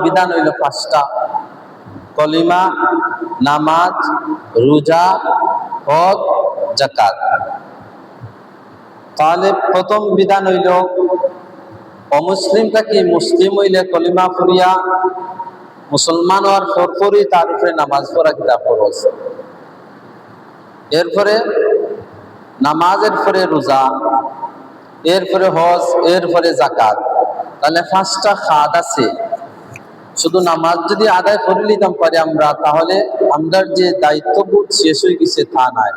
বিধান হইল পাঁচটা: কলিমা, নামাজ, রোজা, হজ, যাকাত। তাহলে প্রথম বিধান হইল অমুসলিমটা কি মুসলিম হইলে কলিমা পড়িয়া মুসলমান হওয়ার পরপরই তার উপরে নামাজ পড়া কিতা ফরজ। এরপরে নামাজের পরে রোজা, এরপরে হজ, এরপরে যাকাত। তাহলে পাঁচটা খাত আছে। শুধু নামাজ যদি আদায় করে নিতাম পারি আমরা, তাহলে আমরার যে দায়িত্ববোধ শেষ হয়ে গেছে তা নাই।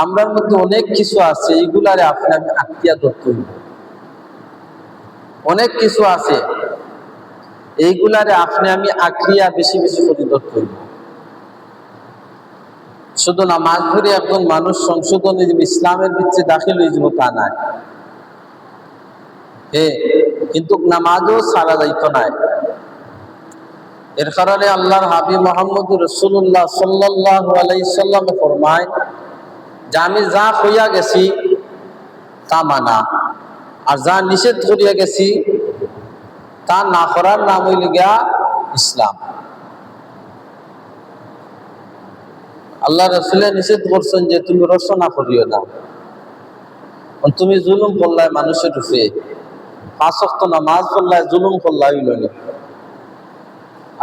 আমরার মধ্যে অনেক কিছু আছে, এইগুলারে আপনি আমি আত্মীয়া ধরতে হইব। অনেক কিছু আছে, এইগুলারে আপনি আমি আক্রিয়া বেশি বেশি করে ধরতে হইব। শুধু নামাজ পড়ে একজন মানুষ সংশোধন হয়ে যাবে, ইসলামের ভিতরে দাখিল হয়ে যাব তা নাই। কিন্তু নামাজও সারা যাইত নাই। এর কারণে আল্লাহর হাবিব মুহাম্মদ রাসূলুল্লাহ সাল্লাল্লাহু আলাইহি সাল্লাম ফরমায় যে আমি যা কইয়া গেছি তা মানা, আর যা নিষেধ করিয়া গেছি তা না করার নাম হইল গিয়া ইসলাম। আল্লাহ রাসূলের নিষেধ করছেন যে তুমি রচনা করিও না, তুমি জুলুম করলাই মানুষের উপরে, 5 ওয়াক্ত নামাজ পড়লাই জুলুম করলাই হইল না।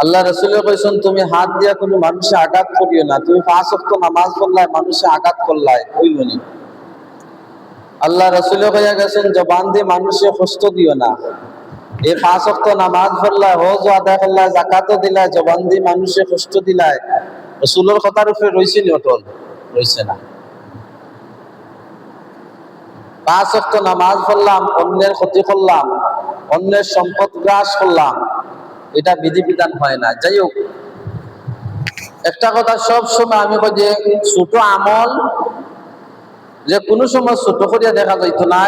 আল্লাহ রাসূলের কইছেন তুমি হাত দিয়া কোনো মানুষে আঘাত করিও না, তুমি 5 ওয়াক্ত নামাজ পড়লাই মানুষে আঘাত করলাই হইল না। আল্লাহ রাসূলে কইয়া গেছেন জবান দিয়ে মানুষে কষ্ট দিও না, এই 5 ওয়াক্ত নামাজ পড়লাই, হজ আদায় করলাই, যাকাতও দিলাই, জবান দিয়ে মানুষে কষ্ট দিলাই, রাসূলের কথার উপরে রইছে নি? অটল রইছে না। 5 ওয়াক্ত নামাজ পড়লাম, অন্যের ক্ষতি করলাম, অন্যের সম্পদ গ্রাস করলাম, এটা বিধিবিধান হয় না। যাই হোক, একটা কথা সব সময় আমি কই যে ছোট আমল যে কোনো সময় ছোট করিয়া দেখা যাইত না,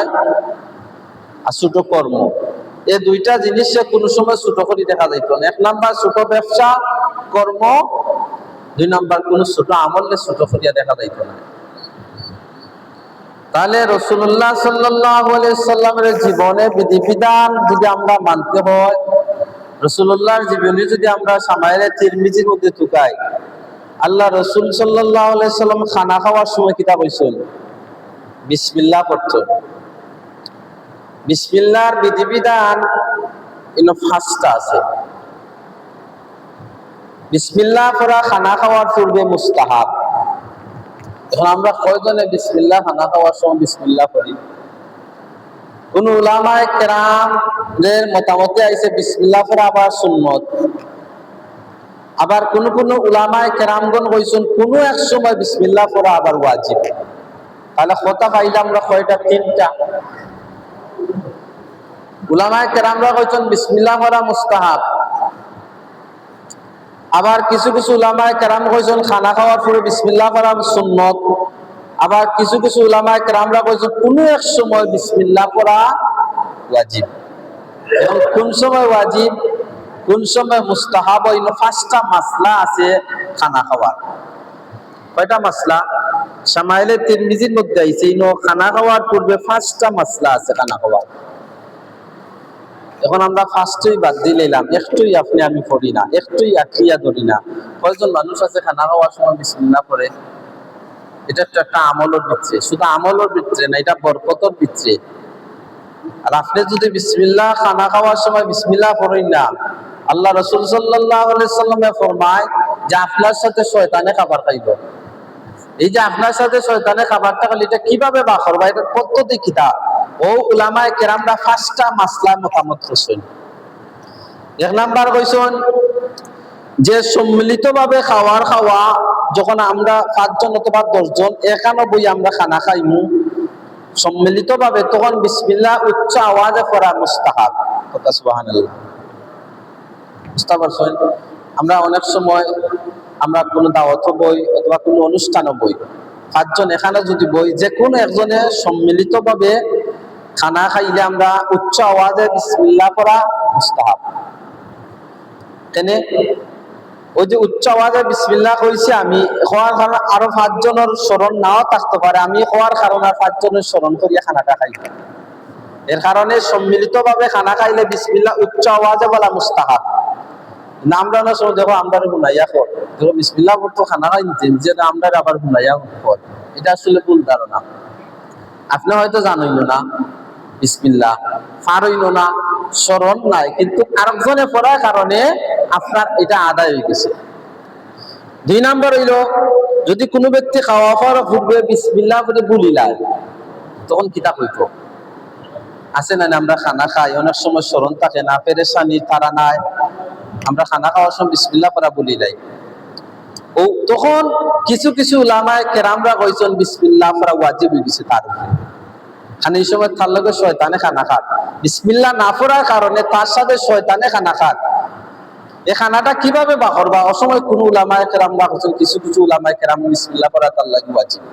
আর ছোট কর্ম, এই দুইটা জিনিস কোনো সময় ছোট করে দেখা যাইত না। 1 নাম্বার ছোট ব্যবসা কর্ম, 2 নাম্বার কোন ছোট আমলে ছোট করিয়া দেখা যাইত না। তাহলে রাসূলুল্লাহ সাল্লাল্লাহু আলাইহি সাল্লামের জীবনে বিধিবিধান যদি আমরা মানতে হয়, রাসূলুল্লাহর জীবনী যদি আমরা শামাইলে তিরমিজির মধ্যে ঢুকাই, আল্লাহ রাসূল সাল্লাল্লাহু আলাইহি সাল্লাম খানা খাওয়ার সময় কিতা কইছেন? বিসমিল্লাহ পড়তো। বিসমিল্লাহর বিধিবিধান ইনো 5টা আছে। বিসমিল্লাহ পড়া খানা খাওয়ার পূর্বে মুস্তাহাব। এখন আমরা কয়জনে বিসমিল্লাহ খানা খাওয়ার সময় বিসমিল্লাহ পড়ি? কোন উলামায়ে কেরামদের মতামতে আইছে বিসমিল্লাহ পড়া আবার সুন্নত। আবার কোন কোন উলামায়ে কেরামগণ কইছেন কোন এক সময় বিসমিল্লাহ পড়া আবার ওয়াজিব। তাহলে কথা পাইলাম আমরা কয়টা? 3টা। উলামায়ে কেরামরা কইছেন বিসমিল্লাহ পড়া মুস্তাহাব। আবার কিছু কিছু উলামায়ে কেরাম কইছেন খানা খাওয়ার পরে বিসমিল্লাহ পড়া সুন্নত। আবার কিছু কিছু উলামায়ে কেরামরা কইছেন কোন এক সময় বিসমিল্লাহ পড়া ওয়াজিব। এবং কোন সময় ওয়াজিব, কোন সময় মুস্তাহাব, এই 5টা মাসলা আছে খানা খাওয়ার। কয়টা মাসলা? শামাইলে তিরমিজির মধ্যে আইছে ইনো খানা খাওয়ার পূর্বে 5টা মাসলা আছে খানা খাওয়ার। এখন আমরা 5টাই বাদ দিলাম, একটুই আপনি আমি পড়ি না, একটুই আখিয়া ধরি না। কয়জন মানুষ আছে খানা খাওয়ার সময় বিসমিল্লাহ পড়ে? এটা একটা আমলের ভিতরে, শুধু আমলের ভিতরে না, এটা বরকতের ভিতরে। আর আপনি যদি বিসমিল্লাহ খানা খাওয়ার সময় বিসমিল্লাহ পড়েন না, আল্লাহ রাসূল সাল্লাল্লাহু আলাইহি সাল্লামে ফরমায় যে আপনার সাথে শয়তানে খাবার খাইব। এই যে আপনার সাথে শয়তানে খাবারটা খালি, এটা কিভাবে বা করবা, এটা পদ্ধতি কিতা? ও উলামায়ে কেরামরা 5টা মাসলা মতামত করছেন। 1 নাম্বার কইছেন যে সম্মিলিতভাবে খাওয়া, যখন আমরা 5 জন অথবা 10 জন এখানে বই আমরা খানা খাইমু সম্মিলিতভাবে, তখন বিসমিল্লাহ উচ্চ আওয়াজে পড়া মুস্তাহাব। কথা সুবহানাল্লাহ। বুঝতে পারছেন? আমরা অনেক সময় আমরা কোনো দাওয়াত বই অথবা কোনো অনুষ্ঠানও বই, 5 জন এখানে যদি বই, যে কোনো একজনে সম্মিলিতভাবে খানা খাইলে আমরা উচ্চ আওয়াজে বিসমিল্লাহ পড়া মুস্তাহাব। কেন? ওই যে উচ্চ আওয়াজে বিসমিল্লাহ কইছি আমি, হওয়ার কারণে আরো 5 জনের স্মরণ নাও থাকতে পারে, আমি হওয়ার কারণে 5 জনের স্মরণ করিয়া খানাটা খাই। এর কারণে সম্মিলিতভাবে খানা খাইলে বিসমিল্লাহ উচ্চ আওয়াজে বলা মুস্তাহাব। আমরা না সময় দেখো আমরা হুনাইয়া কর, দেখো বিসমিল্লাহ পড়তো খানা খাই যে আমরা আবার হুনাইয়া কর, এটা আসলে ভুল ধারণা। আপনি হয়তো জানইল না বিসমিল্লাহ, পারইল না, স্মরণ নাই, কিন্তু আরেকজনে পড়ার কারণে আপনার এটা আদায় হয়ে গেছে। 2 নাম্বার হইল, যদি কোনো ব্যক্তি খাওয়া খাওয়ার পূর্বে বিসমিল্লাহ করে বলিলায়, তখন কিতা হইতো? আছে না, আমরা খানা খাই, অনেক সময় স্মরণ থাকে না, পেরেশানি তারা নাই, আমরা খানা খাওয়ার সময় বিসমিল্লাহ করা বলিলাই। ও তখন কিছু কিছু উলামায়ে কেরামরা কইছেন বিসমিল্লাহ করা ওয়াজিব হয়ে গেছে তার উপরে। এই সময় তার লগে শয়তানে খানা খাত, বিসমিল্লাহ না পড়ার কারণে তার সাথে শয়তানে খানা খাত। এই খানাটা কিভাবে বা করবা? অসময় কোন উলামায়ে কেরামরা কইছেন, কিছু কিছু উলামায়ে কেরাম বিসমিল্লাহ পড়া তার লাগি ওয়াজিব।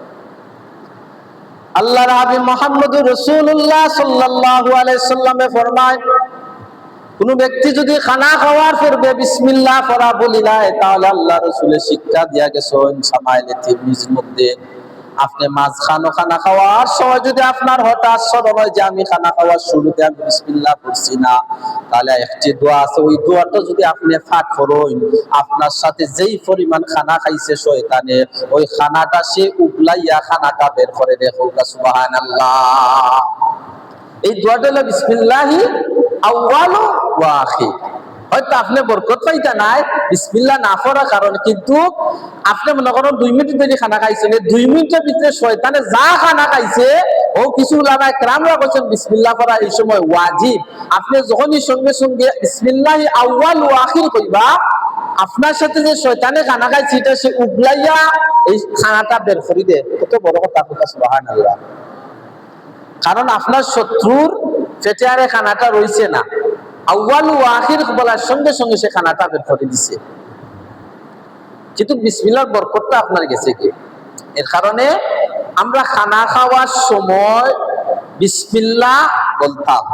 আল্লাহর হাবিব মুহাম্মদুর রাসূলুল্লাহ সাল্লাল্লাহু আলাইহি সাল্লামে ফরমায়, কোন ব্যক্তি যদি খানা খাওয়ার পূর্বে বিসমিল্লাহ পড়া বলিলায়, তাহলে আল্লাহ রাসূলের শিক্ষা দিয়া গেছেন সামাইলে তিরমিজির মধ্যে, আপনি মাঝখানো খানা খাওয়ার সময় যদি আপনার হঠাৎ স্মরণ হয় যে আমি খানা খাওয়ার শুরুতে আমি বিসমিল্লাহ পড়ছি না, তাহলে একটি দোয়া আছে, ওই দোয়াটা যদি আপনি পাঠ করেন, আপনার সাথে যেই পরিমাণ খানা খাইছে শয়তানে, ওই খানাটা সে উগলাইয়া খানাটা বের করে দেখো, সুবহানাল্লাহ। এই দোয়াটা হলো বিসমিল্লাহি আউয়ালু ওয়া আখির। হয়তো আপনি বরকত পাইতা নাই বিসমিল্লাহ না পড়ার কারণে, কিন্তু আপনি মনে করেন 2 মিনিট ধরে খানা খাইছেন, 2 মিনিটের ভিতরে শয়তানে যা খানা খাইছে, ও কিছু উলামায়ে কেরামরা বলেন বিসমিল্লাহ পড়া এই সময় ওয়াজিব। আপনি যখনই সঙ্গে সঙ্গে বিসমিল্লাহি আউয়াল ওয়া আখির কইবা, আপনার সাথে যে শয়তানে খানা খাইছে এটা সে উগলাইয়া এই খানাটা বের করে দে। কত বড় কথা, সুবহানাল্লাহ। কারণ আপনার শত্রুর পেটে আর খানাটা রইছে না, আউয়াল ওয়া আখির বলার সঙ্গে সঙ্গে সে খানাটা বের করে দিছে, কিন্তু বিসমিল্লাহর বরকতটা আপনার গেছে কি? এর কারণে আমরা খানা খাওয়ার সময় বিসমিল্লাহ বলতাম,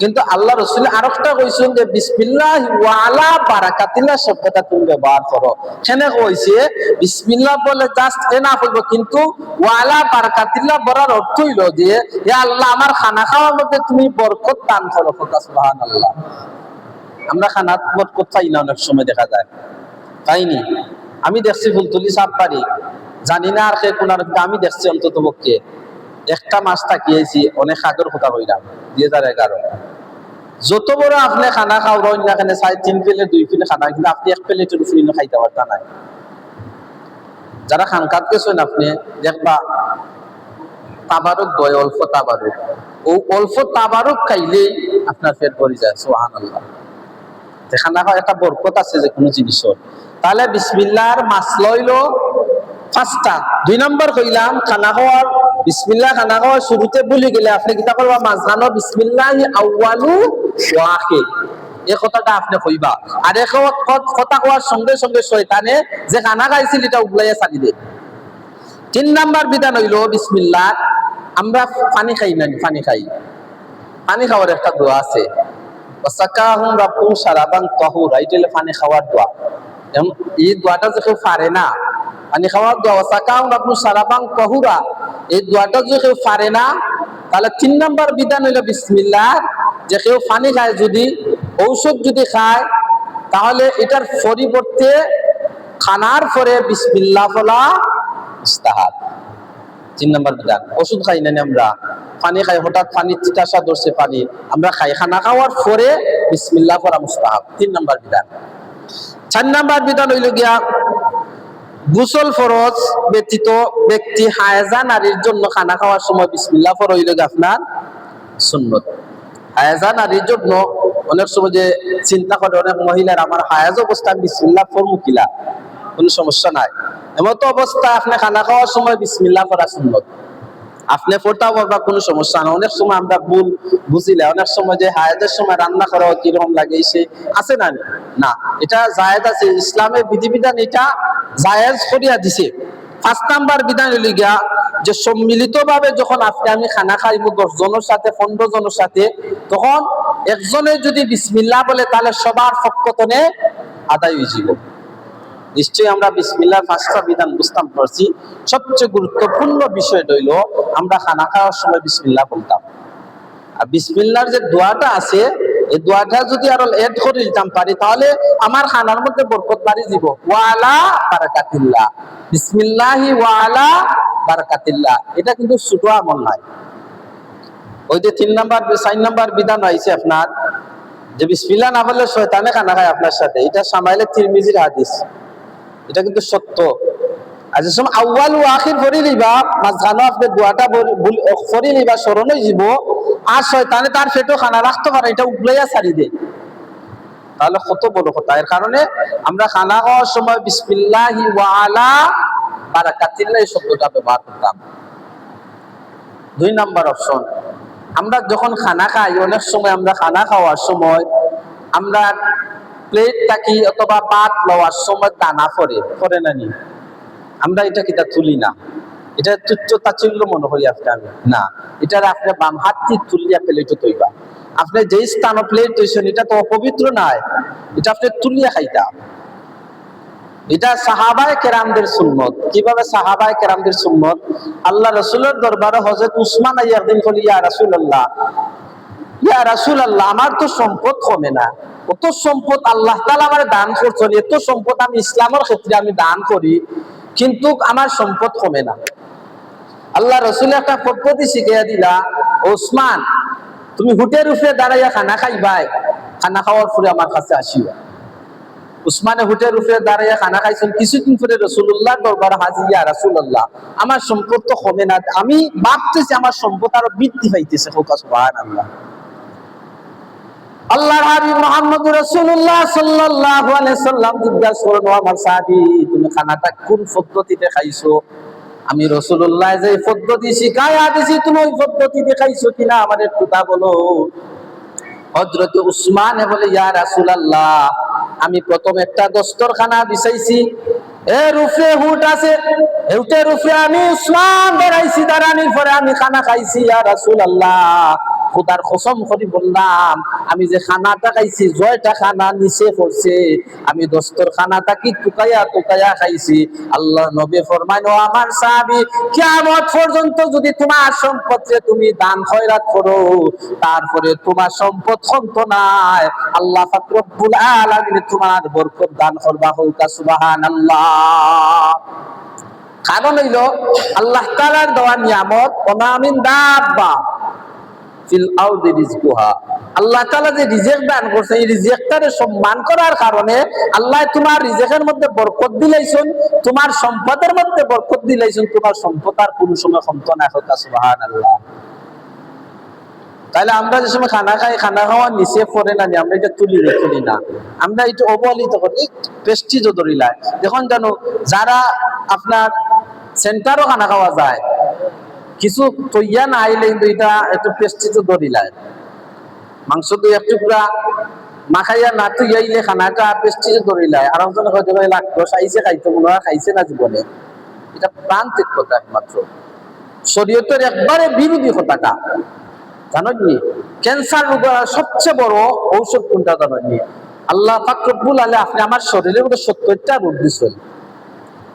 কিন্তু আল্লাহ রাসূল আরেকটা কইছেন যে বিসমিল্লাহ ওয়া আলা বারাকাতিল্লাহ শব্দটা তুমি ব্যবহার করো। এখানে কইছে বিসমিল্লাহ বলে জাস্ট এনা হইব, কিন্তু ওয়া আলা বারাকাতিল্লাহ বলার অর্থ হইল যে হে আল্লাহ আমার খানা খাওয়ার মধ্যে তুমি বরকত দান করো, সুবহানাল্লাহ। আমরা খানাত বরকত চাই না, অনেক সময় দেখা যায় তাইনি। আমি দেখছি ফুলতলি সাপবাড়ি, জানি না আর সে কোনার, আমি দেখছি অন্তত পক্ষে একটা মাস থাকিয়েছি, অনেক আগের কথা কইলাম 2011। যত বড় আপনি খানা খাওয়ার না কেন, 3 প্লেট 2 প্লেট খানা, কিন্তু আপনি 1 প্লেটের উপরে খাইতে পারতা নাই। যারা খানকাত গেছেন আপনি দেখবা তাবারুক দয়, অল্প তাবারুক, ও অল্প তাবারুক খাইলে আপনার পেট ভরে যায়, সুবহানাল্লাহ। খানা খাওয়া একটা বরকত আছে যে কোনো জিনিসের। তাহলে বিসমিল্লাহর মাসলা হইল 5টা। 2 নাম্বার কইলাম খানা খাওয়ার বিসমিল্লাহ, খানা খাওয়ার শুরুতে বলি গেলে আপনি কিতা করবা, মাঝখানে বিসমিল্লাহি আউয়ালু ওয়া আখির, এই কথাটা আপনি কইবা। আর এই কথা কওয়ার সঙ্গে সঙ্গে শয়তানে যে খানা খাইছিল এটা উগলাইয়া ছাড়ি দে। 3 নাম্বার বিধান হইল বিসমিল্লাহ, আমরা পানি খাই না, পানি খাই, পানি খাওয়ার একটা দোয়া আছে, ওয়াসাকাহুম রাব্বুহুম শারাবান তাহুরা, এটা হলো পানি খাওয়ার দোয়া। এই দোয়াটা যে কেউ পারে না, পানি খাওয়ার দোয়া ওয়াসাকাহুম রাব্বুহুম শারাবান তাহুরা, এই দোয়াটা যে কেউ পারে না, তাহলে 3 নাম্বার বিধান হইল বিসমিল্লাহ, যে কেউ পানি খায়, যদি ঔষধ যদি খায়, তাহলে এটার পরিবর্তে খানার পরে বিসমিল্লাহ বলা মুস্তাহাব। 3 নাম্বার বিধান। ওষুধ খাই না আমরা, পানি খাই, হঠাৎ পানি চিটাসা ধরছে পানি, আমরা খাই, খানা খাওয়ার পরে বিসমিল্লাহ পড়া মুস্তাহাব, 3 নাম্বার বিধান। 4 নাম্বার বিধান হইল গিয়া গোসল ফরজ ব্যতীত ব্যক্তি হায়েজা নারীর জন্য খানা খাওয়ার সময় বিসমিল্লাহ পড়া হইল গিয়া আপনার সুন্নত। হায়েজা নারীর জন্য অনেক সময় যে চিন্তা করে অনেক মহিলার, আমার হায়েজ অবস্থা বিসমিল্লাহ পড়ব কিলা, কোনো সমস্যা নাই। এমতো অবস্থা আপনি খানা খাওয়ার সময় বিসমিল্লাহ পড়া সুন্নত, আপনি পড়তেও পারবা, কোনো সমস্যা না। অনেক সময় আমরা ভুল বুঝিলে, অনেক সময় যে হায়েজের সময় রান্না করা কিরকম লাগে সে আছে না, না, এটা জায়েজ আছে, ইসলামের বিধিবিধান এটা জায়েজ করিয়া দিছে। 5 নাম্বার বিধান হইল গিয়া যে সম্মিলিত ভাবে যখন আপনি আমি খানা খাইব 10 জনের সাথে 15 জনের সাথে, তখন একজনে যদি বিসমিল্লাহ বলে তাহলে সবার পক্ষতনে আদায় হয়ে যাব। নিশ্চয়ই আমরা বিসমিল্লাহর 5টা বিধান বুঝতাম পারছি। সবচেয়ে গুরুত্বপূর্ণ বিষয় হইল আমরা খানা খাওয়ার সময় বিসমিল্লাহ বলতাম। আর বিসমিল্লাহর যে দোয়াটা আছে, এই দোয়াটা যদি আরো এড করে দিতাম পারি, তাহলে আমার খানার মধ্যে বরকত বাড়ি দিব। ওয়ালা বারাকাতিল্লাহ, বিসমিল্লাহি ওয়ালা বারাকাতিল্লাহ, এটা কিন্তু ছোট আমল নাই। ওই যে 4 নাম্বার বিধান হয়েছে আপনার, যে বিসমিল্লাহ না বললে শয়তানে খানা খায় আপনার সাথে, এটা সামাইলে তিরমিজির হাদিস, এটা কিন্তু সত্য। আর যে সময় আউয়াল ও আখির পড়ি লইবা, মাঝখানে আপনি দোয়াটা পড়ি লইবা, স্মরণ হয়ে যাব, আর শয়তানে তার পেটও খানা রাখতে পারে, এটা উগলাইয়া ছাড়ি দেয়, তাহলে কত বড় কথা। এর কারণে আমরা খানা খাওয়ার সময় বিসমিল্লাহি ওয়া আলা বারাকাতিল্লাহ এই শব্দটা ব্যবহার করতাম। 2 নাম্বার অপশন, আমরা যখন খানা খাই, অনেক সময় আমরা খানা খাওয়ার সময় আমরা প্লেট থাকি অথবা পাত লওয়ার সময় দানা পড়ে না নি, আমরা এটা কিটা তুলি না, এটা তুচ্ছ তাচ্ছিল্য মনে করি আজকে আমি না, এটার আপনি বাম হাত দিয়ে তুলিয়া প্লেটও তৈবা, আপনি যেই স্থান প্লেট তৈছেন এটা তো অপবিত্র নয়, এটা আপনি তুলিয়া খাইতা। এটা সাহাবায়ে কেরামদের সুন্নত। কিভাবে সাহাবায়ে কেরামদের সুন্নত? আল্লাহ রাসূলের দরবারে হযরত উসমান একদিন বলি, ইয়া রাসূলুল্লাহ, ইয়া রাসূলুল্লাহ, আমার তো সম্পদ কমে না, কত সম্পদ আল্লাহ তাআলা আমারে দান করছেন, এত সম্পদ আমি ইসলামের ক্ষেত্রে আমি দান করি, কিন্তু আমার সম্পদ কমে না। আল্লাহ রাসূল একটা পদ্ধতি শিখিয়ে দিলা, ওসমান তুমি হুটের উপরে দাঁড়াইয়া খানা খাইবাই, খানা খাওয়ার পরে আমার কাছে আসিবা। উসমানে হুটের উপরে দাঁড়াইয়া খানা খাইছেন, কিছুদিন পরে রাসূলুল্লাহর দরবারে হাজির, ইয়া রাসূলুল্লাহ, আমার সম্পদ তো কমে না, আমি ভাবতেছি আমার সম্পদ আরো বৃদ্ধি পাইতেছে। সুবহানাল্লাহ। আল্লাহর হাবিব মুহাম্মদুর রাসূলুল্লাহ সাল্লাল্লাহু আলাইহি সাল্লাম জিজ্ঞাসা করলেন, ও আমার সাহাবী, তুমি খানাটা কোন পদ্ধতিতে খাইছো? আমি রাসূলুল্লাহ যে পদ্ধতি শিখায়া দিছি, তুমি ওই পদ্ধতিতে খাইছো কিনা আমার একটু তা বলো। হযরত উসমানে বলে, ইয়া রাসূলুল্লাহ, আমি প্রথম একটা দস্তরখানা বিছাইছি, এর উপরে হুট আছে, হুটের উপরে আমি উসমান দাঁড়াইছি, দাঁড়ানোর পরে আমি খানা খাইছি। ইয়া রাসূলুল্লাহ, খোদার কসম করে বললাম, আমি যে খানাটা খাইছি, জয়টা খানা নিচে পড়ছে, আমি দস্তরখানাটা কি টুকাইয়া খাইছি। আল্লাহ নবী ফরমায়, ও আমার সাহাবী, কিয়ামত পর্যন্ত যদি তোমার সম্পদে তুমি দান খয়রাত করো, তারপরে তোমার সম্পদ কমত নাই, আল্লাহ পাক রব্বুল আলামিন তোমার বরকত দান করবা। হোক সুবহানাল্লাহ। কারণ হইল আল্লাহ তাআলার দেওয়া নিয়ামত, ওমা মিন দাব্বা ফিল আরদি রিজকুহা, আল্লাহ তাআলা যে রিজিক দান করছে, এই রিজিকটারে সম্মান করার কারণে আল্লাহ তোমার রিজিকের মধ্যে বরকত দিলাইছেন, তোমার সম্পদের মধ্যে বরকত দিলাইছেন, তোমার সম্পদ আর কোন সময় কমত না। হোক সুবহানাল্লাহ। তাহলে আমরা যে সময় খানা খাই, খানা খাওয়ার নিচে পড়ে না, আমরা এটা তুলি না, আমরা এটা অবহেলিত করি, প্রেস্টিজও ধরিলাই। দেখুন জানো, যারা আপনার সেন্টারও খানা খাওয়া যায়, কিছু তৈয়া না আইলে কিন্তু এটা একটু প্রেস্টিজও ধরিলাই, মাংস দুই এক টুকরা মাখাইয়া না তুই আইলে খানাটা প্রেস্টিজও ধরিলাই, আর একজনে হয়তো লাগতো খাইছে, খাইতে মনে হয় খাইছে না জীবনে, এটা প্রান্তিক কথা, একমাত্র শরীয়তের একবারে বিরোধী কথাটা। জানেননি ক্যান্সার রোগের সবচেয়ে বড় ঔষধ কোনটা জানেননি? আল্লাহ পাক রব্বুল আলামিন আপনি আমার শরীরের মধ্যে 70টা রোগ দিয়েছেন,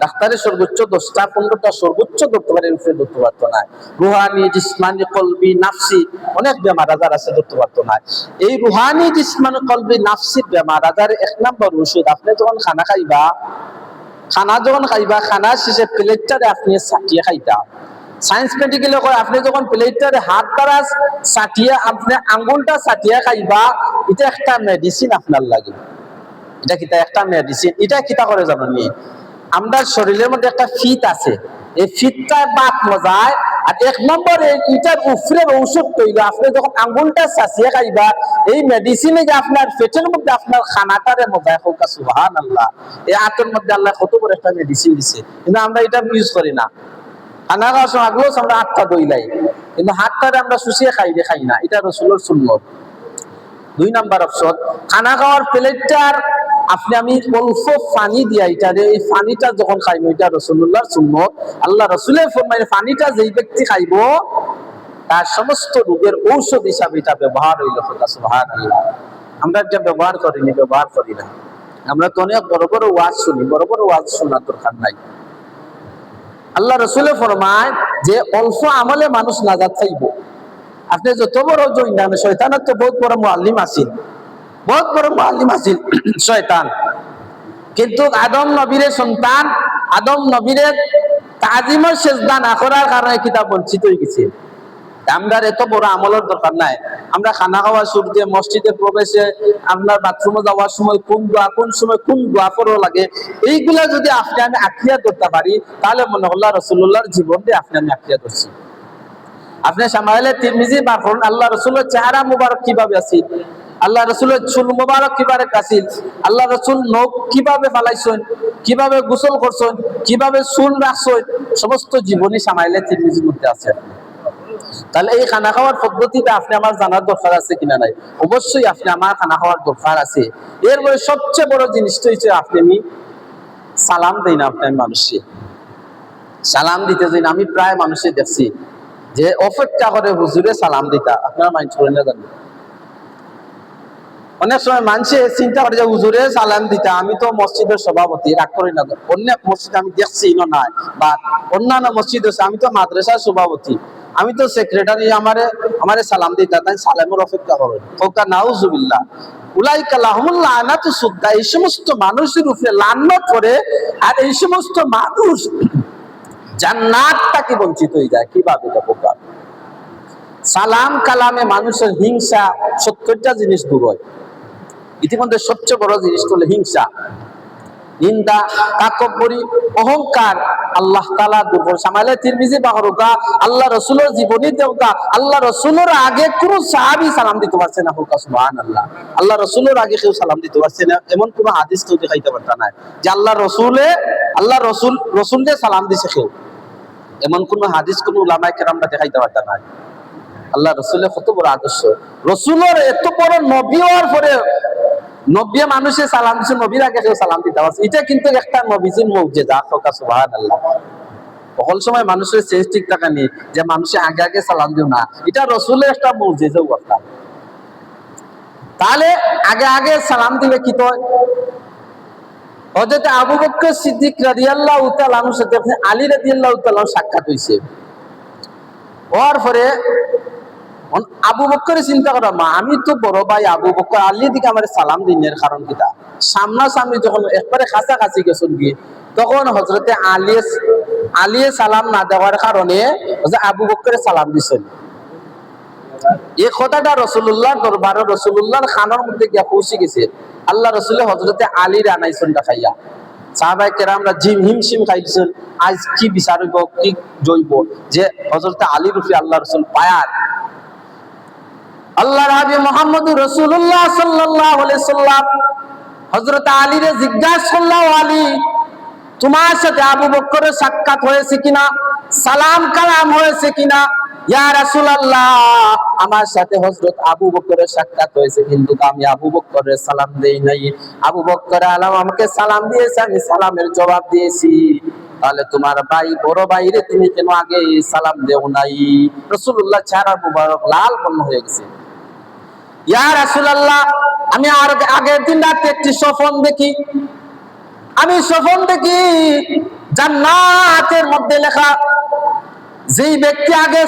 ডাক্তারের সর্বোচ্চ 10টা 15টা সর্বোচ্চ ধরতে পারে, উপরে ধরতে পারতো না। রুহানি, জিসমানি, কলবি, নাফসি অনেক বেমার আজার আছে, ধরতে পারতো না। এই রুহানি, জিসমানি, কলবি, নাফসির বেমার আজার 1 নম্বর ওষুধ, আপনি যখন খানা খাইবা, খানা শেষে প্লেটটারে আপনি ছাটিয়ে খাইতা। সায়েন্স মেডিকেলে কয়, আপনি যখন প্লেটটারে হাত দ্বারা ছাটিয়ে, আপনি আঙ্গুলটা ছাটিয়ে খাইবা, এটা একটা মেডিসিন আপনার লাগে। এটা কিতা একটা মেডিসিন। এটা কিতা করে জানেননি? আমরা শরীরের মধ্যে একটা ফিট আছে, এই ফিটটা বাত মজায়, আর 1 নম্বরে এটার উপরে ঔষধ তৈরি, আপনি যখন আঙ্গুলটা চাচিয়ে খাইবা, এই মেডিসিনে যে আপনার পেটের মধ্যে আপনার খানাটারে মজায়। হোক সুবহানাল্লাহ। এই হাতের মধ্যে আল্লাহ কত বড় একটা মেডিসিন দিছে, কিন্তু আমরা এটা ইউজ করি না। খানা খাওয়ার সময় আগেও আমরা হাতটা দইলাই, কিন্তু হাতটারে আমরা শুষিয়ে খাই না, এটা রাসূলের সুন্নত। 2 নাম্বার অপশন, খানা খাওয়ার প্লেটটার আপনি আমি অল্প পানি দিয়া, এটারে এই পানিটা যখন খাইবো, এটা রাসূলুল্লাহর সুন্নত। আল্লাহ রাসূলের ফরমায়, পানিটা যেই ব্যক্তি খাইবো তার সমস্ত রোগের ঔষধ হিসাবে এটা ব্যবহার হইল। সুবহানাল্লাহ। আমরা এটা ব্যবহার করি না। আমরা তো অনেক বড় বড় ওয়াজ শুনি, বড় বড় ওয়াজ শোনার দরকার নাই। আল্লাহ রাসূলে ফরমায় যে অল্প আমলে মানুষ নাজাত পাইব, আপনি যত বড় জৈন শয়তানের তো বহুত বড় মুআল্লিম আছিল, বহুত বড় মুআল্লিম আছিল শয়তান। কিন্তু আদম নবীর সন্তান, আদম নবীর তাজিমের সেজদা না করার কারণে কিতাব বঞ্চিত হয়ে গেছে। আমরা এত বড় আমলের দরকার নাই। আমরা খানা খাওয়ার শুরুতে, মসজিদে প্রবেশে, আপনার বাথরুমে যাওয়ার সময় কোন দোয়া, কোন সময় কোন দোয়া পড়া লাগে, এইগুলা যদি আপনি আমি আঁকড়িয়া ধরতে পারি, তাহলে মনে হল্লা রাসূলুল্লাহর জীবন দিয়ে আপনি আমি আঁকড়িয়া ধরছি। আপনি সামাইলে তিরমিজি বার করুন, আল্লাহ রসুলের চেহারা মুবারক কিভাবে আছিল, আল্লাহ রসুলের চুল মুবারক কিভাবে কাছিল, আল্লাহ রসুল নখ কিভাবে ফালাইছেন, কিভাবে গোসল করছেন, কিভাবে চুল রাখছেন, সমস্ত জীবনী সামাইলে তিরমিজির মধ্যে আছে। তাহলে এই খানা খাওয়ার পদ্ধতিটা আপনি আমার জানার দরকার আছে কিনা নাই? অবশ্যই আপনি আমার খানা খাওয়ার দরকার আছে। এরপরে সবচেয়ে বড় জিনিসটা হচ্ছে আপনি আমি সালাম দেই না। আপনি মানুষে সালাম দিতে যাই না। আমি প্রায় মানুষে দেখছি যে অপেক্ষা করে হুজুরে সালাম দিতা। আপনারা মাইন্ড করেন না জানি, অনেক সময় মানুষে চিন্তা করে যে হুজুরে সালাম দিতা, আমি তো মসজিদের সভাপতি, রাগ করি না। অন্য মসজিদ আমি দেখছি নাই, বা অন্যান্য মসজিদ আছে, আমি তো মাদ্রাসার সভাপতি, আমি তো সেক্রেটারি, আমারে সালাম দিতা, তাই সালামের অপেক্ষা করেন। ওকা নাউজুবিল্লাহ, উলাইকা লাহুমুল লানাতু সুদ্দা, এই সমস্ত মানুষের উপরে লানত করে, আর এই সমস্ত মানুষ জান্নাতটাকে বঞ্চিত হয়ে যায়। কিভাবে এটা প্রকার? সালাম কালামে মানুষের হিংসা 70টা জিনিস দূর হয়। ইতিমধ্যে সবচেয়ে বড় জিনিস হলো হিংসা, নিন্দা, তাকব্বুরি, অহংকার। আল্লাহ তাআলা দূর করে। সামাইলে তিরমিজি বাহরুকা, আল্লাহ রাসূলের জীবনী দেওকা, আল্লাহ রাসূলের আগে কোন সাহাবী সালাম দিতে পারছে না। হোক সুবহানাল্লাহ। আল্লাহ রাসূলের আগে কেউ সালাম দিতে পারছে না, এমন কোন হাদিস তো দেখাইতে পারতা না যে আল্লাহ রাসূল যে সালাম দিছে কেউ, এমন কোন হাদিস কোন উলামায়ে কেরামরা দেখাইতে পারতা না। আল্লাহ রসুলের কত বড় আদর্শ, রসুলের এত বড় নবী হওয়ার পরে নবী মানুষের সালাম দিচ্ছে, নবীর আগে কেউ সালাম দিতে পারছে। এটা কিন্তু একটা নবীজির মুজিজা। সুবহানাল্লাহ। সকল সময় মানুষের চেঞ্জ ঠিক থাকা নেই যে মানুষের আগে আগে সালাম দিও না, এটা রসুলের একটা মুজিজা কথা। তাহলে আগে আগে সালাম দিলে কি তো হযরত আবু বকর সিদ্দিক রাদিয়াল্লাহু তাআলা আনহুর সাথে আলী রাদিয়াল্লাহু তাআলা সাক্ষাৎ হইছে। হওয়ার পরে আবু বকর চিন্তা করা, মা আমি তো বড় ভাই আবু বকর, আলী দিকে আমার সালাম দিনের কারণ কিটা? সামনাসামনি যখন একবারে কাছাকাছি গেছেন গিয়ে, তখন হযরতে আলী সালাম না দেওয়ার কারণে আবু বকর সালাম দিছেন। এই কথাটা রাসূলুল্লাহর দরবারে রাসূলুল্লাহর খানার মধ্যে গিয়ে পৌঁছে গেছে। আল্লাহ রাসূল হযরতে আলীর আনাইছেন খাইয়া, সাহাবায়ে কেরামরা জিম হিমশিম খাইছেন, আজ কি বিচার হইব, কি জৈব, যে হযরতে আলীর উপরে আল্লাহ রাসূল পায়ার। আল্লাহর হাবিব মুহাম্মদুর রাসূলুল্লাহ সাল্লাল্লাহু আলাইহি সাল্লাম হযরত আলীরে জিজ্ঞাসা করলেন, আলী তোমার সাথে আবু বকরের সাক্ষাৎ হয়েছে কিনা, সালাম কালাম হয়েছে কিনা? ইয়া রাসূলুল্লাহ, আমার সাথে হযরত আবু বকরের সাক্ষাৎ হয়েছে, কিন্তু আমি আবু বকরের সালাম দেই নাই। আবু বকর আমাকে সালাম দিয়েছে, আমি সালামের জবাব দিয়েছি। তাহলে তোমার ভাই বড় ভাইরে তুমি কেন আগে সালাম দেও নাই? রাসূলুল্লাহ চেহারা মুবারক লাল বর্ণ হয়ে গেছে। ইয়া রাসূলুল্লাহ, আমি আর আগের দিন রাতে একটি স্বপ্ন দেখি। আমি স্বপ্ন দেখি জান্নাতের মধ্যে লেখা, যেই ব্যক্তি আগে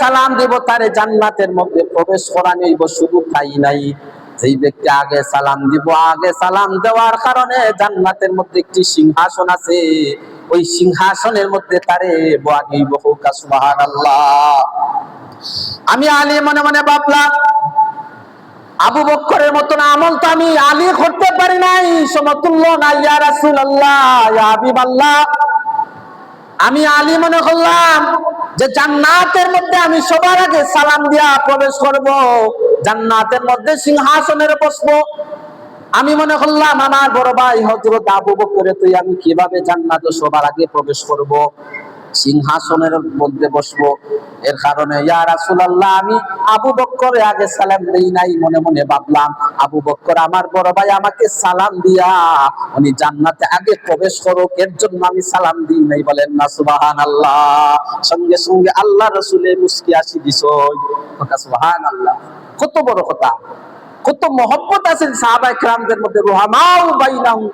সালাম দিব, তারে জান্নাতের মধ্যে প্রবেশ করানো হইব। শুধু তাই নাই, যেই ব্যক্তি আগে সালাম দিব, আগে সালাম দেওয়ার কারণে জান্নাতের মধ্যে একটি সিংহাসন আছে, ওই সিংহাসনের মধ্যে তারে বসানো হইব। সুবহানাল্লাহ। আমি আলী মনে মনে ভাবলাম, আবু বকরের মতন আমল তো আমি আলী করতে পারি নাই, সমতুল্য না। ইয়া রাসূলুল্লাহ, ইয়া হাবিবাল্লাহ, আমি আলী মনে করলাম যে জান্নাতের মধ্যে আমি সবার আগে সালাম দিয়া প্রবেশ করব, জান্নাতের মধ্যে সিংহাসনের বসবো। আমি মনে করলাম আমার বড় ভাই হযরত আবু বকর তুই আমি কিভাবে জান্নাতে সবার আগে প্রবেশ করব, সিংহাসনের মধ্যে বসবো। এর কারণে ইয়া রাসূলুল্লাহ, আমি আবু বকরের আগে সালাম দেই নাই। মনে মনে ভাবলাম আবু বকর আমার বড় ভাই, আমাকে সালাম দিয়া উনি জান্নাতে আগে প্রবেশ করুক, এর জন্য আমি সালাম দিই নাই। বলেন না সুবহানাল্লাহ। সঙ্গে সঙ্গে আল্লাহ রাসূলের মুস্কি আসি দিছ। সুবহানাল্লাহ। কত বড় কথা, কত মহব্বত আছে সাহাবায়ে কেরামদের মধ্যে। রুহামাউ বাইনাহুম,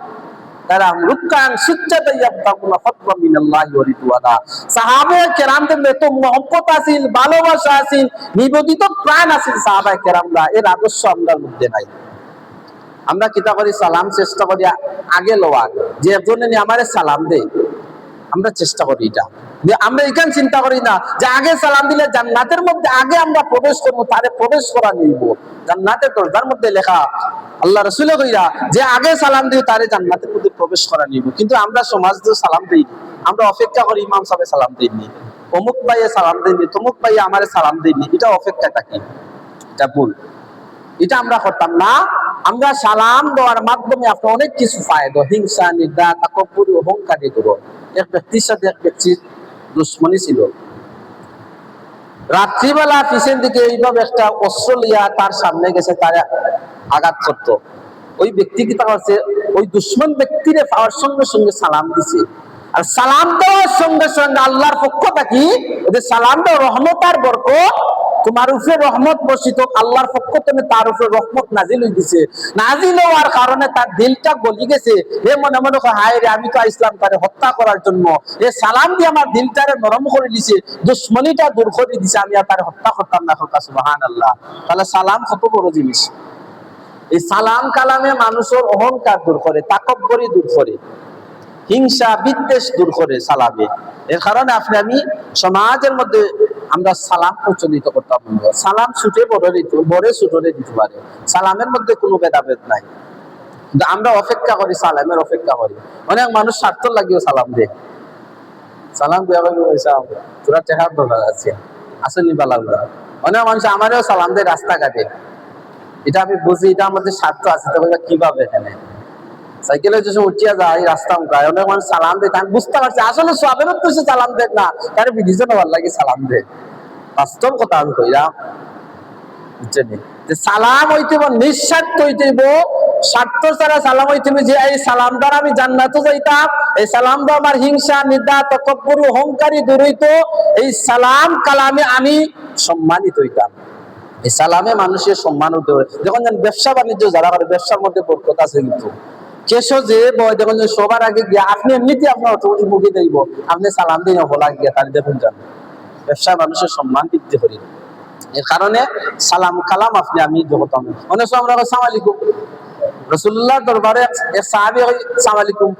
তারা রুকআন সুজ্জাদান ইয়াবতাগুনা ফাদলান মিনাল্লাহি ওয়া রিদওয়ানা। সাহাবায়ে কেরামদের এত মহব্বত আছিল, ভালোবাসা আছিল, নিবেদিত প্রাণ আছিল সাহাবায়ে কেরামরা। এর আদর্শ আমাদের মধ্যে নাই। আমরা কিতা করি, সালাম চেষ্টা করি আগে লওয়ার, যে একজনে আমারে সালাম দেয়, আমরা চেষ্টা করি এটা। যে আমরা এখানে চিন্তা করি না যে আগে সালাম দিলে জান্নাতের মধ্যে আগে আমরা প্রবেশ করবো, তারে প্রবেশ করা নিব। জান্নাতের দরজার মধ্যে লেখা, আল্লাহ রাসূল কইরা যে আগে সালাম দিও তারে জান্নাতের মধ্যে প্রবেশ করা নিব। কিন্তু আমরা সমাজ দিয়ে সালাম দেই, আমরা অপেক্ষা করি ইমাম সাহেব সালাম দেননি, অমুক ভাইয়ে সালাম দেননি, তমুক ভাইয়ে আমারে সালাম দেননি, এটা অপেক্ষা থাকি, এটা ভুল। এটা আমরা করতাম না। আমরা সালাম দেওয়ার মাধ্যমে আপনি অনেক কিছু ফায়দা, হিংসা, নিন্দা, তাকাব্বুর, অহংকারী দূর। এক ব্যক্তির সাথে এক ব্যক্তির দুশ্মনী ছিল। রাত্রিবেলা পিছন দিকে এইভাবে একটা অস্ত্র লিয়া তার সামনে গেছে, তার আঘাত করত। ওই ব্যক্তি কি করছে, ওই দুশ্মন ব্যক্তিরে পাওয়ার সঙ্গে সঙ্গে সালাম দিছে। আর সালাম দেওয়ার সঙ্গে সঙ্গে আল্লাহর পক্ষ থেকে ওদের সালাম দেওয়া রহমত আর বরকত, তোমার উপরে রহমত বর্ষিত, আল্লাহর পক্ষ থেকে তার উপরে রহমত নাজিল হয়ে গেছে। নাজিল হওয়ার কারণে তার দিলটা গলি গেছে। হে মনে মনে হায় রে, আমি তো ইসলাম তারে হত্যা করার জন্য এ সালাম দিয়ে আমার দিলটারে নরম করে দিছে, দুশ্মনীটা দূর করে দিছে, আমি আর তারে হত্যা করতাম না। সুবহানাল্লাহ। তাহলে সালাম কত বড় জিনিস। এই সালাম কালামে মানুষের অহংকার দূর করে, তাকব্বুরি দূর করে, হিংসা বিদ্বেষ দূর করে সালামে। এর কারণে আমি সমাজের মধ্যে আমরা সালাম প্রচলিত করতাম। সালাম ছুটে বড়ে ছুটে দিতে পারে, সালামের মধ্যে কোনো ভেদাভেদ নাই। কিন্তু আমরা অপেক্ষা করি, সালামের অপেক্ষা করি। অনেক মানুষ স্বার্থ লাগিয়েও সালাম দেয়। সালাম দেওয়া তোরা টেকার দরকার আছে, আসেনি বালাগুলা। অনেক মানুষ আমারও সালাম দেয় রাস্তাঘাটে। এটা আমি বুঝি, এটা আমাদের স্বার্থ আছে। তবে কিভাবে এখানে সাইকেলে যখন উঠিয়া যায় রাস্তা উঠায়, অনেক মানুষ সালাম দেয়, আমি বুঝতে পারছি আসলে সবের উদ্দেশ্যে সালাম দেয় না, তার বিধিজন হওয়ার লাগে সালাম দেয়। বাস্তব কথা আমি কইলাম, বুঝছেন? যে সালাম হইতে নিঃস্বার্থ হইতে, স্বার্থ ছাড়া সালাম হইতে, যে এই সালাম দ্বারা আমি জান্নাতে যাইতাম, এই সালাম দ্বারা আমার হিংসা, নিন্দা, তাকাব্বুর, অহংকারী দূর হইতো, এই সালাম কালামে আমি সম্মানিত হইতাম। এই সালামে মানুষের সম্মান হতে হবে। যখন ব্যবসা বাণিজ্য যারা করে, ব্যবসার মধ্যে বরকত আছে। কিন্তু কেশো যে বয় দেখুন, সবার আগে গিয়া আপনি এমনিতে আপনার অটোমেটিক মুখে দেব, আপনি সালাম দিয়ে বলা গিয়া তার দেখুন যান, ব্যবসা মানুষের সম্মান বৃদ্ধি করি। এর কারণে সালাম কালাম আমি যখন অনেক সময় আমরা সালাম আলাইকুম, রাসূলুল্লাহ দরবারে এক সাহাবী সালাম আলাইকুম,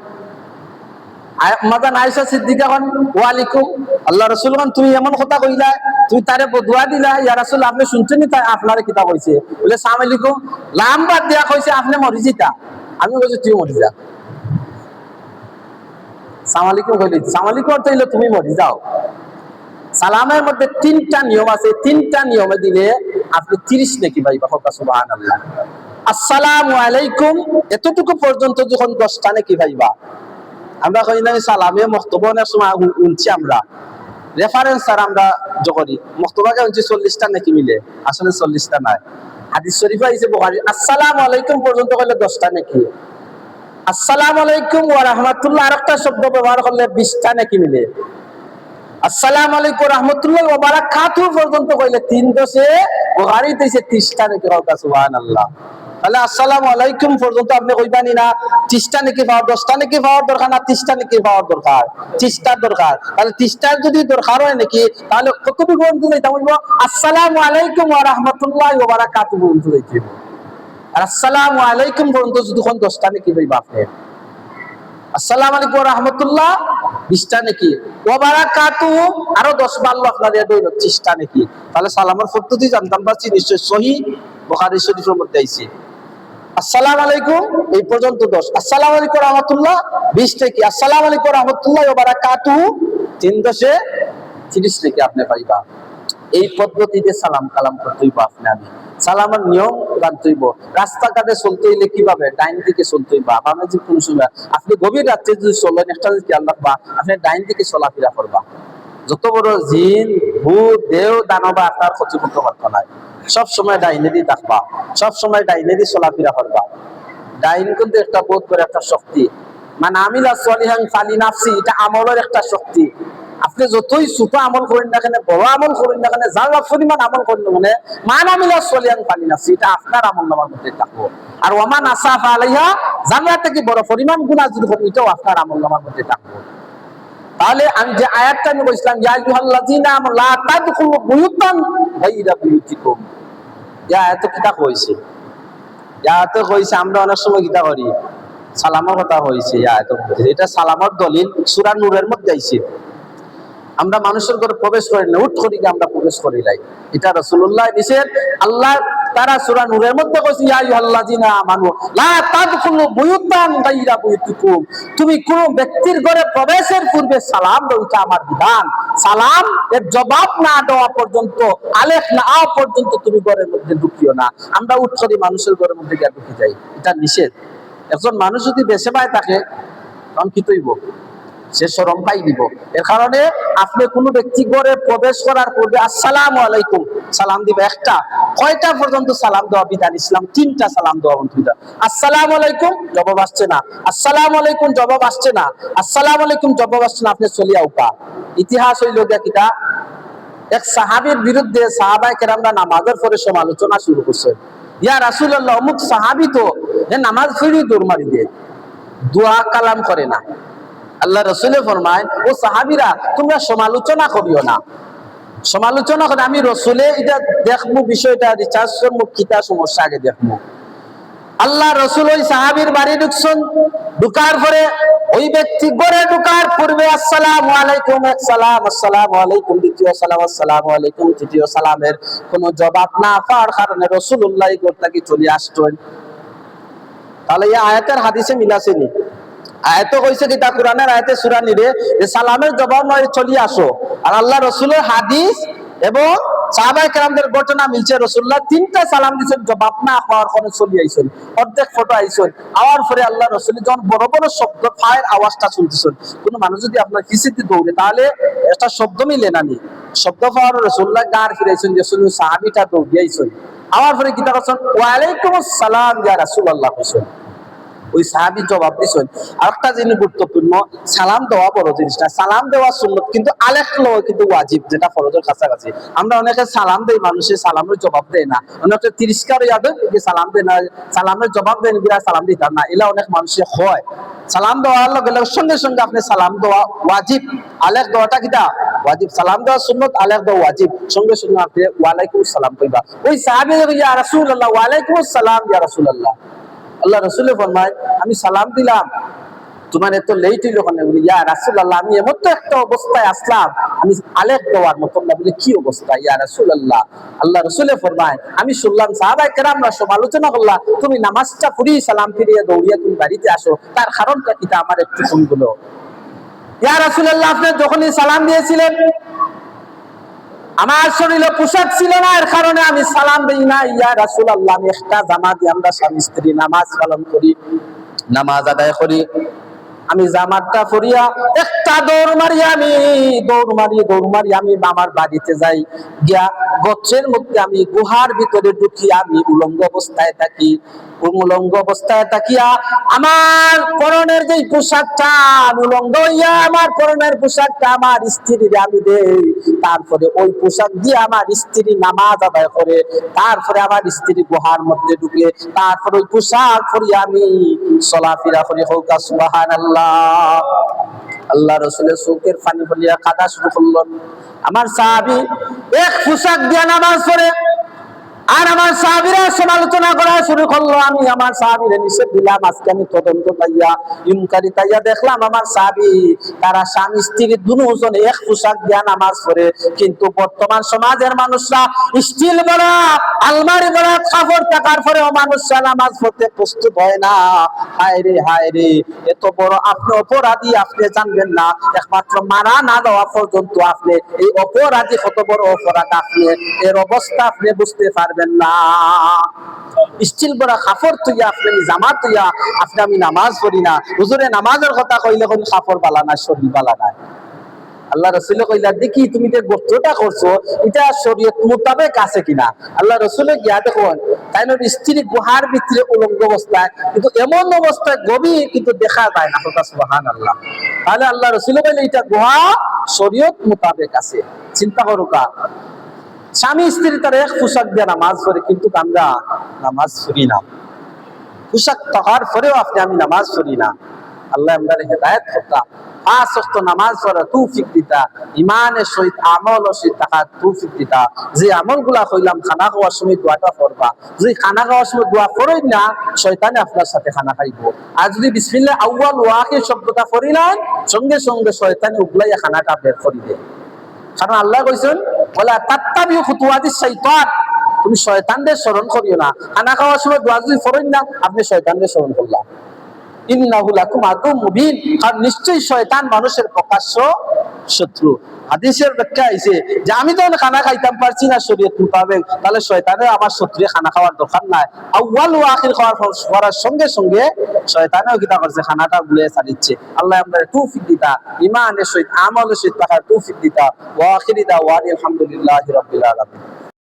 মাদান আয়েশা সিদ্দিকা হন ওয়ালাইকুম, আল্লাহ রাসূল হন তুমি এমন কথা কইলা, তুমি তারে বদুয়া দিলা, ইয়া রাসূল আপনি শুনছেন তাই আপনারে কিতা কইছে, বলে সালাম আলাইকুম লাম্বা দেয়া কইছে আপনি মরি জিতা। আমি বলছি তুই মরি যা। সালাম আলাইকুম কইলি, সালাম আলাইকুম অর্থ হইলো তুমি মরি যাও। সালামের মধ্যে 3টা নিয়ম আছে, 3টা নিয়মে দিলে আপনি 30 নেকি পাইবা। সুবহানাল্লাহ। আসসালামু আলাইকুম এতটুকু পর্যন্ত যখন 10টা নেকি পাইবা। আমরা কই না সালামে মক্তবা অনেক সময় উনছি, আমরা রেফারেন্স আর আমরা যখনই মক্তবাকে উনছি 40টা নাকি মিলে, আসলে 40টা নাই। হাদিস শরীফে আছে বুখারী, আসসালামু আলাইকুম পর্যন্ত কইলে 10টা নাকি, আসসালামু আলাইকুম ওয়া রাহমাতুল্লাহ আরেকটা শব্দ ব্যবহার করলে 20টা নাকি মিলে, আসসালামু আলাইকুম ওয়া রাহমাতুল্লাহি ওয়া বারাকাতুহু পর্যন্ত কইলে 3 বুখারীতে 30টা নাকি। সুবহানাল্লাহ। তাহলে আসসালামু আলাইকুম পর্যন্ত আপনি কইবানি না 30টা নাকি পাওয়ার, 10টা নাকি পাওয়ার দরকার না 30টা নাকি পাওয়ার দরকার, 30টার দরকার। তাহলে 30টার যদি দরকার হয় নাকি, তাহলে কতটুকু পর্যন্ত যাইতে হইব? আসসালামু আলাইকুম ওয়া রাহমাতুল্লাহি ওয়া বারাকাতুহু পর্যন্ত যাইতে হইব। আর আসসালামু আলাইকুম পর্যন্ত যখন 10টা নাকি পাইবা আপনি, আসসালামু আলাইকুম ওয়া রাহমাতুল্লাহ 20টা নাকি, ওয়া বারাকাতুহু আরো 10 বাড়লো আপনার এত হইল 30টা নাকি। তাহলে সালামের পদ্ধতি জানতাম পারছি, নিশ্চয় সহিহ বুখারী শরীফের মধ্যে আইছে। আসসালামু আলাইকুম এই পর্যন্ত 10, আসসালামু আলাইকুম ওয়া রাহমাতুল্লাহ 20 নাকি, আসসালামু আলাইকুম ওয়া রাহমাতুল্লাহি ওয়া বারাকাতুহু 3 30 নাকি আপনি পাইবা। এই পদ্ধতিতে সালাম কালাম করতে হইব আমি। সালামের নিয়ম জানতে হইব। রাস্তাঘাটে চলতে হইলে কিভাবে, ডাইন দিকে চলতে হইবা। আপনি যে কোন সময় আপনি গভীর রাত্রে যদি চলেন, একটা যদি খেয়াল রাখবা, আপনি ডাইন দিকে চলাফেরা করবা। যত বড় জিন ভূত দেও দানবা আপনার ক্ষতি করতে পারতো না, সব সময় ডাইনে দিয়ে থাকবা, সব সময় ডাইনে দিয়ে চলাফেরা করবা। ডাইন কিন্তু একটা বহুত বড় একটা শক্তি। মানে আমিলা সলিহান ফালি নাফসি, এটা আমলের একটা শক্তি। আপনি যতই ছোট আমল করেন না কেন, বড় আমল করেন না কেন, যার পরিমাণ আমল করেন না মানে মান আমিলা সলিহান ফালি নাফসি, এটা আপনার আমল নামার মধ্যে থাকবো। আর ওমান আসাফা আলাইহা জামিয়া থেকে বড় পরিমাণ গুনাহ যদি করি, এটাও আপনার আমলনামার মধ্যে থাকবে। তাহলে আমি যে আয়াতটা আমি বলছিলাম, ইয়া আইয়ুহাল্লাযীনা আমানু লা তাদখুলু বুয়ুতান গায়রা বুয়ুতিকুম, ইয়া আয়াত কিতা কইছে? ইয়া আয়াত কইছে আমরা অনেক সময় কিতা করি, সালামের কথা কইছে। ইয়া আয়াত এটা সালামের দলিল সূরা নূরের মধ্যে আইছে। আমরা মানুষের ঘরে প্রবেশ করি না, উঠ করি আমরা প্রবেশ করি নাই, এটা রাসূলুল্লাহ নিষেধ। আল্লাহ তারা সূরা নূরের মধ্যে কইছে, ইয়া আইয়ুহাল্লাযীনা আমানু লা তাদখুলু বুয়ুতান গায়রা বুয়ুতিকুম, তুমি কোন ব্যক্তির ঘরে প্রবেশের পূর্বে সালাম দাও, এটা আমার বিধান। সালাম এর জবাব না দেওয়া পর্যন্ত, আলেফ না আওয়া পর্যন্ত তুমি ঘরের মধ্যে ঢুকিও না। আমরা উঠ করি মানুষের ঘরের মধ্যে গিয়ে ঢুকে যাই, এটা নিষেধ। একজন মানুষ যদি দেশে পায় থাকে, তখন কি তৈব? সে শরম পাই দিব। এর কারণে আপনি কোনো ব্যক্তি ঘরে প্রবেশ করার পূর্বে আসসালামু আলাইকুম সালাম দিবে। একটা কয়টা পর্যন্ত সালাম দেওয়া বিধান ইসলাম? 3টা সালাম দেওয়া বিধান। আসসালামু আলাইকুম জবাব আসছে না, আসসালামু আলাইকুম জবাব আসছে না, আসসালামু আলাইকুম জবাব আসছে না, আপনি চলিয়া উঠা। ইতিহাস হইল গিয়া কিতা, এক সাহাবীর বিরুদ্ধে সাহাবায়ে কেরামরা নামাজের পরে সমালোচনা শুরু করছে। ইয়া রাসূলুল্লাহ, অমুক সাহাবী তো নামাজ পড়ি দৌড় মারি দেয়, দোয়া কালাম করে না। আল্লাহ রাসূল ফরমায়, ও সাহাবীরা তোমরা সমালোচনা করিও না, সমালোচনা করে আমি রাসূলে এটা দেখবো, বিষয়টা রিসার্চ করবো, কিতা সমস্যা আগে দেখবো। আল্লাহ রাসূল ওই সাহাবীর বাড়ি ঢুকছেন, ঢুকার পরে ওই ব্যক্তি ঘরে ঢুকার পূর্বে আসসালামু আলাইকুম এক সালাম, আসসালামু আলাইকুম দ্বিতীয় সালাম, আসসালামু আলাইকুম তৃতীয় সালামের কোনো জবাব না পাওয়ার কারণে রাসূলুল্লাহ ঘর থেকে চলে আসছেন। তাহলে এই আয়াতের হাদিসে মিল আছে নি? আয়াতে কইছে কিতা, কোরআনের আয়াতে সূরা নিরে যে সালামের জবাব নয় চলে আসো, আর আল্লাহ রাসূলের হাদিস এবং সাহাবায়ে কেরামদের ঘটনা মিলছে। রাসূলুল্লাহ 3টা সালাম দিয়েছেন, জবাব না পাওয়ার কারণে চলে আইছেন, অর্ধেক ফটো আইছেন। আওয়ার পরে আল্লাহ রাসূল যখন বড় বড় শব্দ ফায়ের আওয়াজটা শুনতেছেন, কোন মানুষ যদি আপনার কিসিতে দৌড়ে তাহলে একটা শব্দ মিলে না নি, শব্দ পাওয়ার রাসূলুল্লাহ গার ফিরাইছেন, যে শুনুন সাহাবীটা দৌড়ে আইছেন। আওয়ার পরে কিতা করছেন, ওয়া আলাইকুমুস সালাম ইয়া রাসূলুল্লাহ কইছেন। ওই সাহাবী জবাব দিছেন। আরেকটা জিনিস গুরুত্বপূর্ণ, সালাম দেওয়া বড় জিনিস না, সালাম দেওয়া সুন্নাত, কিন্তু আলেখ লওয়া কিন্তু ওয়াজিব, যেটা ফরজের কাছাকাছি। আমরা অনেকে সালাম দেই, মানুষের সালামের জবাব দেয় না, অনেকে তিরস্কার ইয়াদে সালাম দেয় না, সালামের জবাব দেন গিয়া সালাম দিতাম না, এলা অনেক মানুষের হয়। সালাম দেওয়ার লগে লগে সঙ্গে সঙ্গে আপনি সালাম দেওয়া ওয়াজিব, আলেখ দেওয়াটা কিটা ওয়াজিব, সালাম দেওয়া সুন্নাত, আলেখ দেওয়া ওয়াজিব। সঙ্গে সঙ্গে আপনি ওয়ালাইকুম সালাম কইবা। ওই সাহাবী ইয়া রাসূলুল্লাহ ওয়ালাইকুমুস সালাম ইয়া রাসূলুল্লাহ। আল্লাহ রাসূল ফরমায়, আমি সালাম দিলাম, তোমার এত লেট হইল কেন? বলি ইয়া রাসূলুল্লাহ, আমি এমন তো একটা অবস্থায় আসলাম, আমি আলেখ দেওয়ার মতন না। বলি কি অবস্থা ইয়া রাসূলুল্লাহ? আল্লাহ রাসূল ফরমায়, আমি শুনলাম সাহাবায়ে কেরামরা সমালোচনা করলা, তুমি নামাজটা পড়ি সালাম ফিরিয়ে দৌড়িয়া তুমি বাড়িতে আসো, তার কারণটা কিটা আমার একটু শুনগুলো। ইয়া রাসূলুল্লাহ, আপনি যখনই সালাম দিয়েছিলেন আমার শরীরে পোশাক ছিল না, এর কারণে আমি সালাম দেই না। ইয়া রাসূলুল্লাহ, আমি একটা জামা দিয়ে আমরা স্বামী স্ত্রী নামাজ পালন করি, নামাজ আদায় করি, আমি জামাতটা পরিয়া একটা দৌড় মারি আমি আমার বাড়িতে যাই, গিয়া গচ্ছের মধ্যে আমি গুহার ভিতরে ঢুকি, আমি উলঙ্গ অবস্থায় থাকি। উলঙ্গ অবস্থায় থাকিয়া আমার পরনের যে পোশাকটা, উলঙ্গ হইয়া আমার পরনের পোশাকটা আমার স্ত্রীর আমি দেই, তারপরে ওই পোশাক দিয়ে আমার স্ত্রী নামাজ আদায় করে, তারপরে আমার স্ত্রী গুহার মধ্যে ঢুকে, তারপরে ওই পোশাক পরিয়া আমি চলাফেরা করি। হোক সুবহানাল্লাহ। আল্লাহ রাসূলের চোখের পানি ফেলিয়া কাঁদা শুরু করলেন। আমার সাহাবী এক পোশাক দিয়া নামাজ পড়ে, আর আমার সাহাবীরা সমালোচনা করা শুরু করলো। আমি আমার সাহাবীরে নিষেধ দিলাম। আজকে আমি তদন্ত তাইয়া ইনকারি তাইয়া দেখলাম আমার সাহাবী তারা স্বামী স্ত্রী দুজন এক পোশাক দিয়া নামাজ পড়ে, কিন্তু বর্তমান সমাজের মানুষরা স্টিল বড়া আলমারি বড়া কাপড় টাকার পরেও মানুষরা নামাজ পড়তে প্রস্তুত হয় না। হায় রে, এত বড় আপনি অপরাধী, আপনি জানবেন না। একমাত্র মারা না দেওয়া পর্যন্ত আপনি এই অপরাধী কত বড় অপরাধ, আপনি এর অবস্থা আপনি বুঝতে পারবেন না। স্টিল বড় কাপড় তুইয়া আপনি জামা তুইয়া আপনি আমি নামাজ পড়ি না। হুজুরে নামাজের কথা কইলে কোন কাপড় বালা না, শরীর বালা না। আল্লাহ রাসূল কইলা, দেখি তুমি যে গোত্রটা করছো এটা শরীয়ত মোতাবেক আছে কিনা। আল্লাহ রাসূলে গিয়া দেখুন তাই না, স্ত্রী গুহার ভিতরে উলঙ্গ অবস্থায়, কিন্তু এমন অবস্থায় গভীর কিন্তু দেখা যায় না। সুবহানাল্লাহ। তাহলে আল্লাহ রাসূল কইলে এটা গুহা শরীয়ত মোতাবেক আছে। চিন্তা করো, স্বামী স্ত্রী তার এক পোশাক দিয়ে নামাজ পড়ে, কিন্তু আমরা নামাজ পড়ি না। পোশাক থাকার পরেও আপনি আমি নামাজ পড়ি না। আল্লাহ আমরা হেদায়েত করতাম, 5 ওয়াক্ত নামাজ পড়া তৌফিক দিতা, ইমানের সহিত আমল ও সহিত থাকার তৌফিক দিতা। যে আমলগুলা কইলাম, খানা খাওয়ার সময় দোয়াটা করবা, যদি খানা খাওয়ার সময় দোয়া করেন না, শয়তানে আপনার সাথে খানা খাইব। আর যদি বিসমিল্লাহ আউয়াল ওয়া আখির শব্দটা করিলেন, সঙ্গে সঙ্গে শয়তানে উগলাইয়া খানাটা বের করে দেয়। কারণ আল্লাহ কইছেন ওয়ালা তাত্তাবিউ খুতুওয়াতিশ শাইতান, তুমি শয়তানদের স্মরণ করিও না। খানা খাওয়ার সময় দোয়া যদি করেন না, আপনি শয়তানদের স্মরণ করলা। ইন্নাহু লাকুম আদুম মুবিন, আর নিশ্চয়ই শয়তান মানুষের প্রকাশ্য শত্রু। হাদিসের ব্যাখ্যা আইছে যে আমি যখন খানা খাইতাম পারছি না শরীয়ত মোতাবেক, তাহলে শয়তানের আমার শত্রু খানা খাওয়ার দরকার নাই। আউয়াল ও আখির করার সঙ্গে সঙ্গে শয়তানেও কিতা করছে, খানাটা গুলিয়ে চালিচ্ছে। আল্লাহ আমাদের তৌফিক দিতা, ইমানের সহিত আমলের সহিত থাকার তৌফিক দিতা। ওয়া আখিরি দাওয়ানি আলহামদুলিল্লাহি রাব্বিল আলামিন।